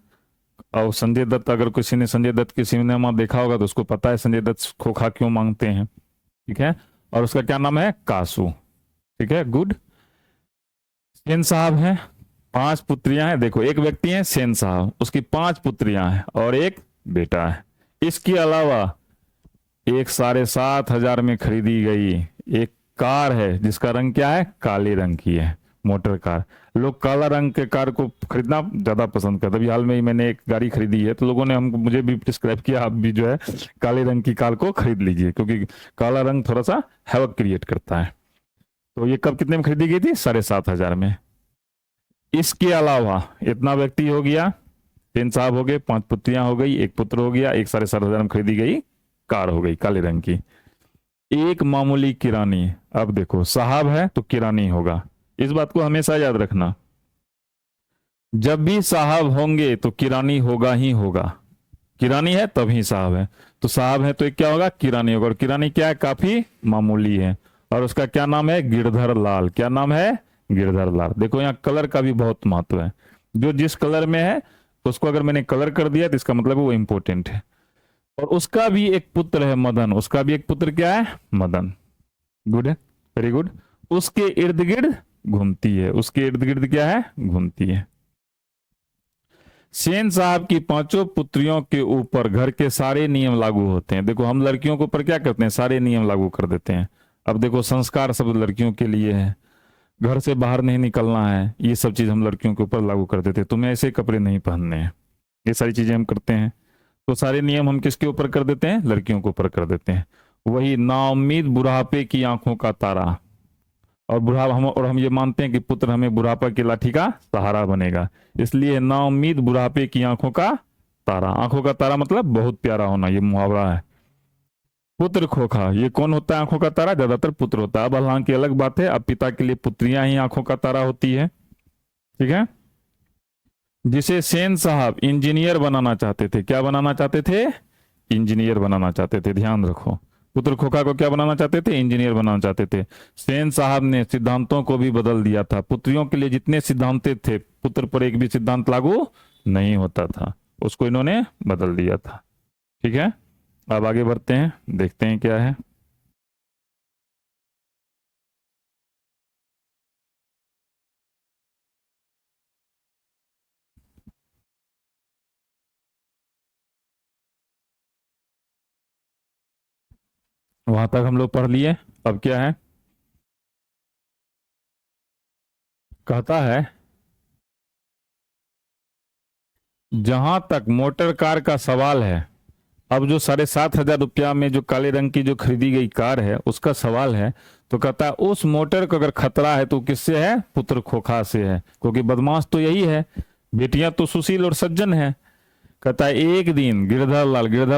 और संजय दत्त, अगर किसी ने संजय दत्त की सिनेमा देखा होगा तो उसको पता है संजय दत्त खोखा क्यों मांगते हैं, ठीक है। और उसका क्या नाम है? कासू, ठीक है, गुड। सेन साहब हैं, 5 पुत्रियां हैं। देखो, एक व्यक्ति है सेन साहब, उसकी 5 पुत्रियां हैं और एक बेटा है। इसके अलावा एक 7,500 में खरीदी गई एक कार है जिसका रंग क्या है? काले रंग की है, मोटर कार। लोग काला रंग के कार को खरीदना ज्यादा पसंद करते। अभी हाल में ही मैंने एक गाड़ी खरीदी है, तो लोगों ने हमको, मुझे भी प्रिस्क्राइब किया, आप भी जो है काले रंग की कार को खरीद लीजिए, क्योंकि काला रंग थोड़ा सा हैवक क्रिएट करता है। तो ये कब कितने में खरीदी गई थी? 7,500 में। इसके अलावा इतना व्यक्ति हो गया, 3 साहब हो गए, 5 पुत्रियां हो गई, एक पुत्र हो गया, एक 7,500 में खरीदी गई कार हो गई काले रंग की। एक मामूली किरानी। अब देखो, साहब है तो किरानी होगा, इस बात को हमेशा याद रखना। जब भी साहब होंगे तो किरानी होगा ही होगा। किरानी है तभी साहब है, तो साहब है तो एक क्या होगा? किरानी होगा। और किरानी क्या है? काफी मामूली है, और उसका क्या नाम है? गिरधर लाल। क्या नाम है? गिरधर लाल। देखो, यहाँ कलर का भी बहुत महत्व है। जो जिस कलर में है उसको अगर मैंने कलर कर दिया तो इसका मतलब वो इंपॉर्टेंट है। और उसका भी एक पुत्र है मदन। उसका भी एक पुत्र क्या है? मदन। गुड है, वेरी गुड। उसके इर्द गिर्द घूमती है। उसके इर्द गिर्द क्या है? घूमती है। सेन साहब की 5 पुत्रियों के ऊपर घर के सारे नियम लागू होते हैं। देखो, हम लड़कियों के ऊपर क्या करते हैं? सारे नियम लागू कर देते हैं। अब देखो, संस्कार सब लड़कियों के लिए है, घर से बाहर नहीं निकलना है, ये सब चीज हम लड़कियों के ऊपर लागू कर देते हैं। तुम्हें ऐसे कपड़े नहीं पहनने हैं, ये सारी चीजें हम करते हैं। तो सारे नियम हम किसके ऊपर कर देते हैं? लड़कियों के ऊपर कर देते हैं। वही नाउम्मीद बुढ़ापे की आंखों का तारा। और हम ये मानते हैं कि पुत्र हमें बुढ़ापा की लाठी का सहारा बनेगा, इसलिए नाउम्मीद बुढ़ापे की आंखों का तारा। आंखों का तारा मतलब बहुत प्यारा होना, ये मुहावरा है। पुत्र खोखा, ये कौन होता है आंखों का तारा? ज्यादातर पुत्र होता है। अब हालांकि अलग बात है, अब पिता के लिए पुत्रियां ही आंखों का तारा होती है, ठीक है। जिसे सेन साहब इंजीनियर बनाना चाहते थे। क्या बनाना चाहते थे? इंजीनियर बनाना चाहते थे। ध्यान रखो, पुत्र खोखा को क्या बनाना चाहते थे? इंजीनियर बनाना चाहते थे। सेन साहब ने सिद्धांतों को भी बदल दिया था। पुत्रियों के लिए जितने सिद्धांत थे, पुत्र पर एक भी सिद्धांत लागू नहीं होता था, उसको इन्होंने बदल दिया था, ठीक है। अब आगे बढ़ते हैं, देखते हैं क्या है। वहां तक हम लोग पढ़ लिए। अब क्या है? कहता है, जहां तक मोटर कार का सवाल है, अब जो 7,500 रुपया में जो काले रंग की जो खरीदी गई कार है उसका सवाल है, तो कहता है उस मोटर को अगर खतरा है तो किससे है? पुत्र खोखा से है, क्योंकि बदमाश तो यही है, बेटियां तो सुशील और सज्जन है। कहता है एक दिन गिरधर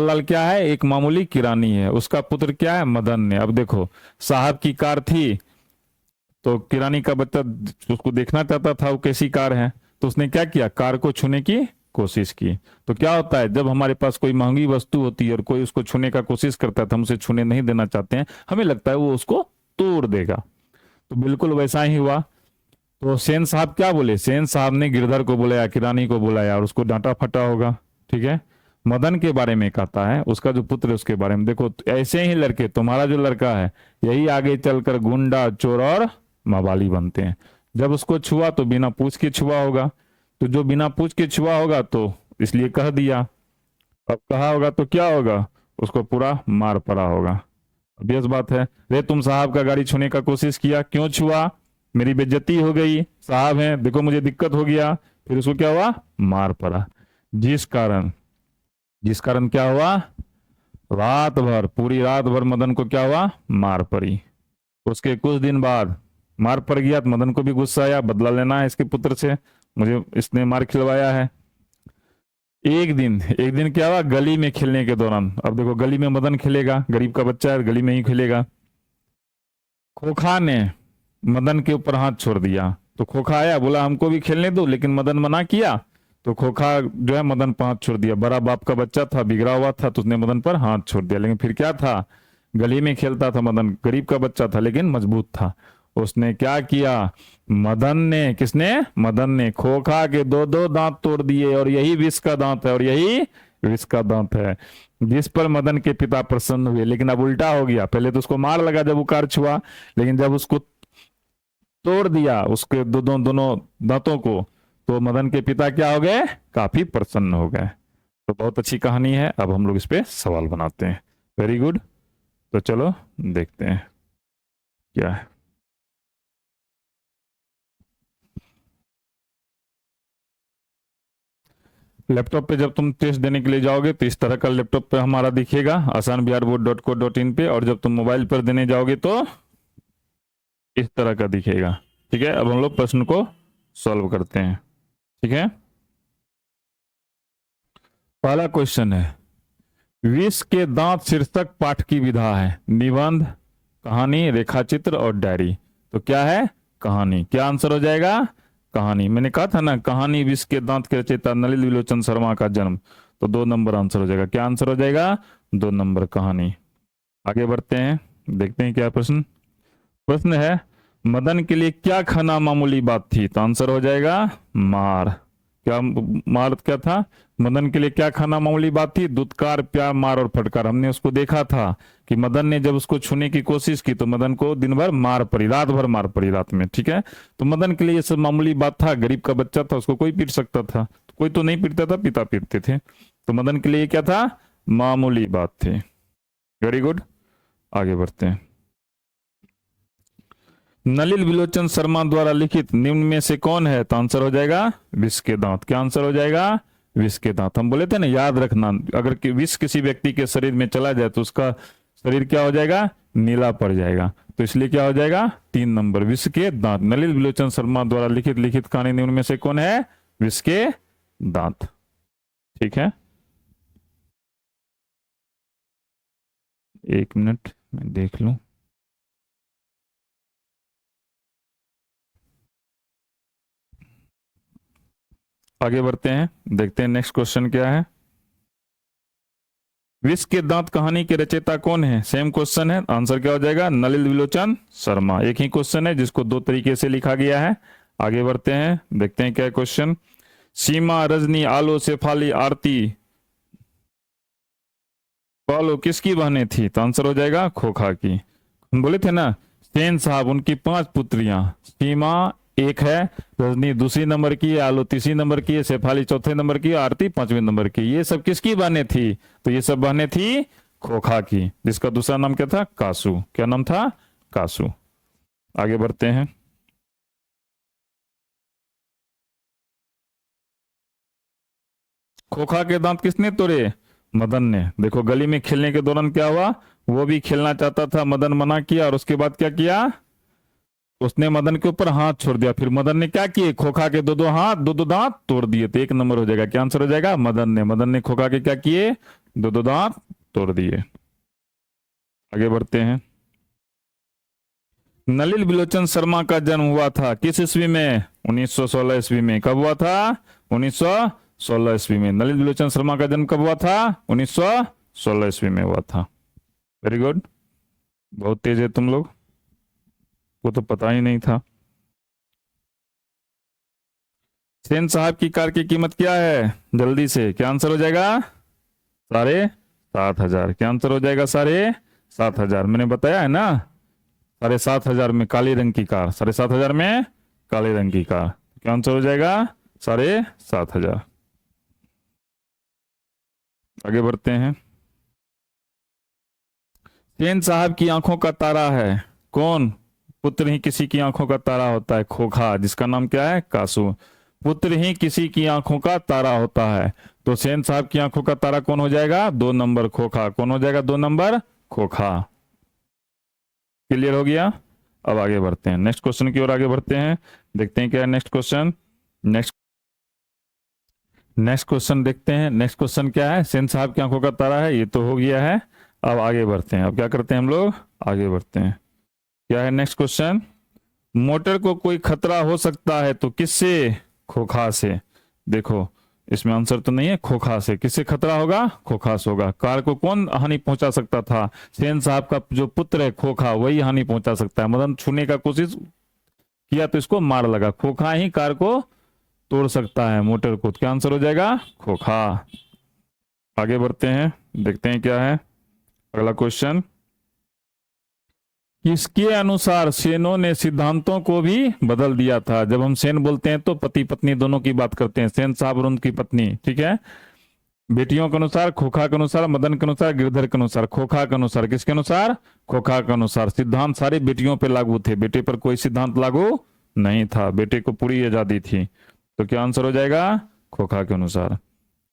लाल क्या है? एक मामूली किरानी है, उसका पुत्र क्या है? मदन ने। अब देखो, साहब की कार थी तो किरानी का बच्चा उसको देखना चाहता था वो कैसी कार है, तो उसने क्या किया? कार को छूने की कोशिश की। तो क्या होता है, जब हमारे पास कोई महंगी वस्तु होती है और कोई उसको छूने का कोशिश करता है तो हम उसे छूने नहीं देना चाहते हैं, हमें लगता है वो उसको तोड़ देगा। तो बिल्कुल वैसा ही हुआ। तो सेन साहब क्या बोले, सेन साहब ने गिरधर को बुलाया, किरानी को बुलाया और उसको डांटा फटा होगा। ठीक है, मदन के बारे में कहता है, उसका जो पुत्र है उसके बारे में, देखो ऐसे ही लड़के, तुम्हारा जो लड़का है यही आगे चलकर गुंडा, चोर और मवाली बनते हैं। जब उसको छुआ तो बिना पूछ के छुआ होगा, तो जो बिना पूछ के छुआ होगा तो इसलिए कह दिया। अब कहा होगा तो क्या होगा, उसको पूरा मार पड़ा होगा। obvious बात है, रे तुम साहब का गाड़ी छूने का कोशिश किया, क्यों छुआ, मेरी बेइज्जती हो गई, साहब हैं देखो मुझे दिक्कत हो गया, फिर उसको क्या हुआ, मार पड़ा। जिस कारण क्या हुआ, रात भर, पूरी रात भर मदन को क्या हुआ, मार पड़ी। उसके कुछ दिन बाद मार पड़ गया तो मदन को भी गुस्सा आया, बदला लेना है इसके पुत्र से, मुझे इसने मार खिलवाया है। एक दिन क्या हुआ, गली में खेलने के दौरान, अब देखो गली में मदन खेलेगा, गरीब का बच्चा है गली में ही खेलेगा, खोखा ने मदन के ऊपर हाथ छोड़ दिया। तो खोखा आया, बोला हमको भी खेलने दो, लेकिन मदन मना किया, तो खोखा जो है मदन पर हाथ छोड़ दिया। बड़ा बाप का बच्चा था, बिगड़ा हुआ था, तो उसने मदन पर हाथ छोड़ दिया। लेकिन फिर क्या था, गली में खेलता था मदन, गरीब का बच्चा था लेकिन मजबूत था। उसने क्या किया, मदन ने खोखा के दो दो दांत तोड़ दिए, और यही विष का दांत है, और यही विष का दांत है, जिस पर मदन के पिता प्रसन्न हुए। लेकिन अब उल्टा हो गया, पहले तो उसको मार लगा जब उकार छुआ, लेकिन जब उसको तोड़ दिया उसके दोनों दांतों को, तो मदन के पिता क्या हो गए, काफी प्रसन्न हो गए। तो बहुत अच्छी कहानी है। अब हम लोग इस पे सवाल बनाते हैं। वेरी गुड, तो चलो देखते हैं क्या है। लैपटॉप पे जब तुम टेस्ट देने के लिए जाओगे तो इस तरह का लैपटॉप पे हमारा दिखेगा, asanbiharboard.co.in पे, और जब तुम मोबाइल पर देने जाओगे तो इस तरह का दिखेगा। ठीक है, अब हम लोग प्रश्न को सॉल्व करते हैं। ठीक है, पहला क्वेश्चन है, विष के दांत शीर्षक पाठ की विधा है, निबंध, कहानी, रेखाचित्र और डायरी। तो क्या है, कहानी। क्या आंसर हो जाएगा, कहानी। मैंने कहा था ना, कहानी विष के दांत के रचयिता नलिन विलोचन शर्मा का जन्म, तो 2 नंबर आंसर हो जाएगा। क्या आंसर हो जाएगा, 2 नंबर, कहानी। आगे बढ़ते हैं, देखते हैं क्या प्रश्न। प्रश्न है, मदन के लिए क्या खाना मामूली बात थी, तो आंसर हो जाएगा मार। क्या मार क्या था, मदन के लिए क्या खाना मामूली बात थी, दुत्कार, प्यार, मार और फटकार। हमने उसको देखा था कि मदन ने जब उसको छूने की कोशिश की तो मदन को दिन भर मार पड़ी, रात भर मार पड़ी रात में। ठीक है, तो मदन के लिए ये सब मामूली बात था, गरीब का बच्चा था, उसको कोई पीट सकता था, कोई तो नहीं पीटता था, पिता पीटते थे, तो मदन के लिए क्या था, मामूली बात थी। वेरी गुड, आगे बढ़ते हैं। नलिन विलोचन शर्मा द्वारा लिखित निम्न में से कौन है, तो आंसर हो जाएगा विष के दांत। क्या आंसर हो जाएगा, विष के दांत। हम बोले थे ना, याद रखना, अगर विष किसी व्यक्ति के शरीर में चला जाए तो उसका शरीर क्या हो जाएगा, नीला पड़ जाएगा, तो इसलिए क्या हो जाएगा, 3 नंबर, विष के दांत। नलिन विलोचन शर्मा द्वारा लिखित कहानी निम्न में से कौन है, विष के दांत। ठीक है, 1 मिनट मैं देख लूं। आगे बढ़ते हैं, देखते हैं नेक्स्ट क्वेश्चन क्या है। विष के दांत कहानी के रचयिता कौन है, सेम क्वेश्चन है, आंसर क्या हो जाएगा, नलिन विलोचन शर्मा। एक ही क्वेश्चन है जिसको 2 तरीके से लिखा गया है। आगे बढ़ते हैं, देखते हैं क्या क्वेश्चन। सीमा, रजनी, आलो, शेफाली, आरती, पालो किसकी बहनें थी, तो आंसर हो जाएगा खोखा की। हम बोले थे ना, सेन साहब उनकी 5 पुत्रियां, सीमा 1 है, रजनी दूसरी नंबर की है, आलो तीसरी नंबर की है, शेफाली चौथे नंबर की, आरती 5वें नंबर की। ये सब किसकी बहनें थी, तो ये सब बहनें थी खोखा की, जिसका दूसरा नाम क्या था, कासू। क्या नाम था, कासू। आगे बढ़ते हैं। खोखा के दांत किसने तोड़े, मदन ने। देखो गली में खेलने के दौरान क्या हुआ, वो भी खेलना चाहता था, मदन मना किया, और उसके बाद क्या किया, उसने मदन के ऊपर हाथ छोड़ दिया। फिर मदन ने क्या किए, खोखा के 2 हाथ 2 दांत तोड़ दिए। तो 1 नंबर हो जाएगा। क्या आंसर हो जाएगा, मदन ने खोखा के क्या किए, 2 दांत तोड़ दिए। आगे बढ़ते हैं। नलिन विलोचन शर्मा का जन्म हुआ था किस ईस्वी में, 1916 ईस्वी में। कब हुआ था, 1916 1916 ईस्वी में। ललित विलोचन शर्मा का जन्म कब हुआ था? 1916 ईस्वी में हुआ था। वेरी गुड, बहुत तेज है तुम लोग, वो तो पता ही नहीं था। सेन साहब की कार की कीमत क्या है? जल्दी से क्या आंसर हो जाएगा? 7,500। क्या आंसर हो जाएगा? 7,500। मैंने बताया है ना, 7,500 में काले रंग की कार, 7,500 में काले रंग की कार। क्या आंसर हो जाएगा? 7,500। आगे बढ़ते हैं। सेन साहब की आंखों का तारा है कौन? पुत्र ही किसी की आंखों का तारा होता है, खोखा, जिसका नाम क्या है? कासू। पुत्र ही किसी की आंखों का तारा होता है, तो सेन साहब की आंखों का तारा कौन हो जाएगा? 2 नंबर खोखा। कौन हो जाएगा? 2 नंबर खोखा। क्लियर हो गया? अब आगे बढ़ते हैं, नेक्स्ट क्वेश्चन की ओर आगे बढ़ते हैं। देखते हैं क्या है नेक्स्ट क्वेश्चन। नेक्स्ट क्वेश्चन देखते हैं। नेक्स्ट क्वेश्चन क्या है? सेन साहब की आंखों का तारा है, ये तो हो गया है। अब आगे बढ़ते हैं। अब क्या करते हैं हम लोग? आगे बढ़ते हैं। क्या है नेक्स्ट क्वेश्चन? मोटर को कोई खतरा हो सकता है तो किससे? खोखा से। देखो इसमें आंसर तो नहीं है, खोखा से। किससे खतरा होगा? खोखा से होगा। कार को कौन हानि पहुंचा सकता था? सेन साहब का जो पुत्र है खोखा, वही हानि पहुंचा सकता है। मदन छूने का कोशिश किया तो इसको मार लगा। खोखा ही कार को तोड़ सकता है, मोटर को। क्या आंसर हो जाएगा? खोखा। आगे बढ़ते हैं, देखते हैं क्या है अगला क्वेश्चन। किसके अनुसार सेनों ने सिद्धांतों को भी बदल दिया था? जब हम सेन बोलते हैं तो पति पत्नी दोनों की बात करते हैं, सेन साहब और उनकी पत्नी, ठीक है। बेटियों के अनुसार, खोखा के अनुसार, मदन के अनुसार, गिरधर के अनुसार। खोखा के अनुसार, किसके अनुसार? खोखा के अनुसार। सिद्धांत सारे बेटियों पर लागू थे, बेटे पर कोई सिद्धांत लागू नहीं था, बेटे को पूरी आजादी थी। तो क्या आंसर हो जाएगा? खोखा के अनुसार।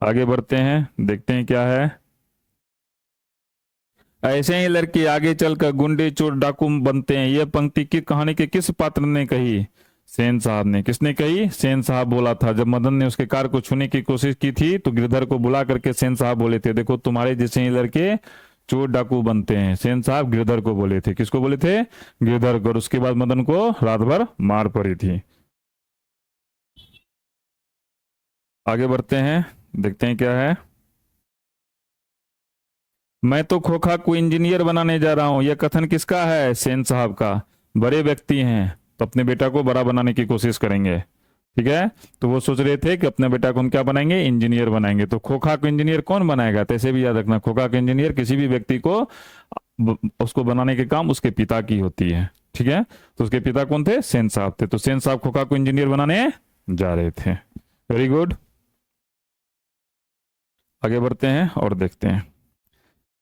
आगे बढ़ते हैं, देखते हैं क्या है। ऐसे ही लड़के आगे चलकर गुंडे, चोर, डाकू बनते हैं। यह पंक्ति की कहानी के किस पात्र ने कही? सेन साहब ने। किसने कही? सेन साहब बोला था। जब मदन ने उसके कार को छूने की कोशिश की थी तो गिरधर को बुला करके सेन साहब बोले थे, देखो तुम्हारे जैसे ही लड़के चोर डाकू बनते हैं। सेन साहब गिरधर को बोले थे। किसको बोले थे? गिरधर को। उसके बाद मदन को रात भर मार पड़ी थी। आगे बढ़ते हैं, देखते हैं क्या है। मैं तो खोखा को इंजीनियर बनाने जा रहा हूं, यह कथन किसका है? सेन साहब का। बड़े व्यक्ति हैं तो अपने बेटा को बड़ा बनाने की कोशिश करेंगे, ठीक है। तो वो सोच रहे थे कि अपने बेटा को हम क्या बनाएंगे? इंजीनियर बनाएंगे। तो खोखा को इंजीनियर कौन बनाएगा? तो ऐसे भी याद रखना, खोखा के इंजीनियर किसी भी व्यक्ति को उसको बनाने के काम उसके पिता की होती है, ठीक है। तो उसके पिता कौन थे? सेन साहब थे। तो सेन साहब खोखा को इंजीनियर बनाने जा रहे थे। Very good. आगे बढ़ते हैं और देखते हैं।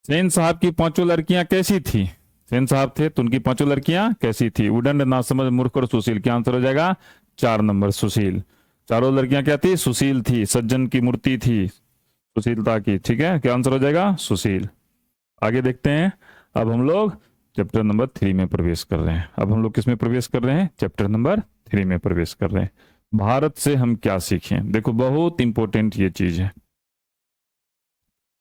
सेन साहब की 5 लड़कियां कैसी थी? सेन साहब थे तो उनकी 5 लड़कियां कैसी थी? उदंड, नासमझ, मूर्ख और सुशील। क्या आंसर हो जाएगा? 4 नंबर सुशील। चारों लड़कियां क्या थी? सुशील थी, सज्जन की मूर्ति थी, सुशीलता की, ठीक है। क्या आंसर हो जाएगा? सुशील। आगे देखते हैं। अब हम लोग चैप्टर नंबर 3 में प्रवेश कर रहे हैं। अब हम लोग किस में प्रवेश कर रहे हैं? चैप्टर नंबर 3 में प्रवेश कर रहे हैं। भारत से हम क्या सीखें? देखो बहुत इंपॉर्टेंट ये चीज है।